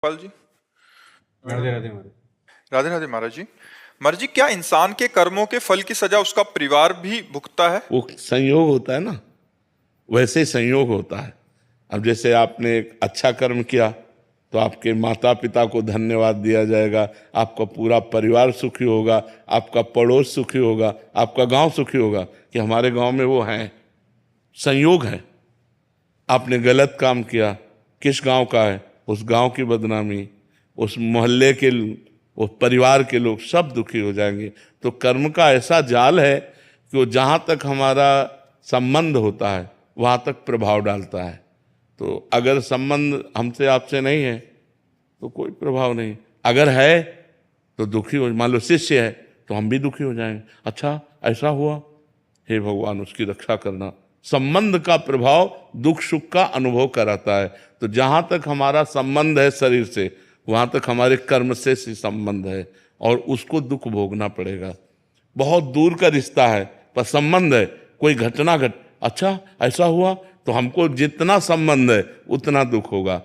पाल जी। राधे राधे महाराज। राधे राधे महाराज जी। महाराज जी, क्या इंसान के कर्मों के फल की सजा उसका परिवार भी भुगतता है? वो संयोग होता है ना, वैसे ही संयोग होता है। अब जैसे आपने एक अच्छा कर्म किया तो आपके माता पिता को धन्यवाद दिया जाएगा, आपका पूरा परिवार सुखी होगा, आपका पड़ोस सुखी होगा, आपका गांव सुखी होगा कि हमारे गांव में वो हैं। संयोग है। आपने गलत काम किया, किस गांव का है, उस गांव की बदनामी, उस मोहल्ले के, उस परिवार के लोग सब दुखी हो जाएंगे। तो कर्म का ऐसा जाल है कि वो जहाँ तक हमारा संबंध होता है वहाँ तक प्रभाव डालता है। तो अगर संबंध हमसे आपसे नहीं है तो कोई प्रभाव नहीं, अगर है तो दुखी हो। मान लो शिष्य है तो हम भी दुखी हो जाएंगे, अच्छा ऐसा हुआ, हे भगवान उसकी रक्षा करना। संबंध का प्रभाव दुख सुख का अनुभव कराता है। तो जहाँ तक हमारा संबंध है शरीर से, वहाँ तक हमारे कर्म से संबंध है और उसको दुख भोगना पड़ेगा। बहुत दूर का रिश्ता है पर संबंध है, कोई घटना अच्छा ऐसा हुआ तो हमको जितना संबंध है उतना दुख होगा।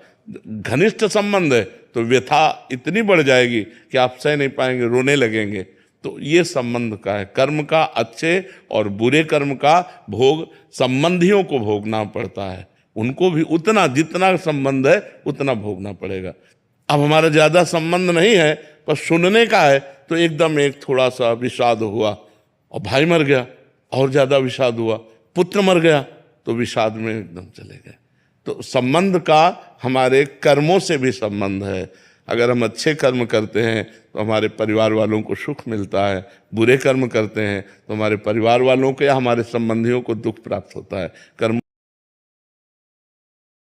घनिष्ठ संबंध है तो व्यथा इतनी बढ़ जाएगी कि आप सह नहीं पाएंगे, रोने लगेंगे। तो ये संबंध का है। कर्म का अच्छे और बुरे कर्म का भोग संबंधियों को भोगना पड़ता है, उनको भी उतना जितना संबंध है उतना भोगना पड़ेगा। अब हमारा ज्यादा संबंध नहीं है पर सुनने का है तो एकदम एक थोड़ा सा विषाद हुआ और भाई मर गया और ज्यादा विषाद हुआ, पुत्र मर गया तो विषाद में एकदम चले गए। तो संबंध का हमारे कर्मों से भी संबंध है। अगर हम अच्छे कर्म करते हैं तो हमारे परिवार वालों को सुख मिलता है, बुरे कर्म करते हैं तो हमारे परिवार वालों को या हमारे संबंधियों को दुख प्राप्त होता है। कर्म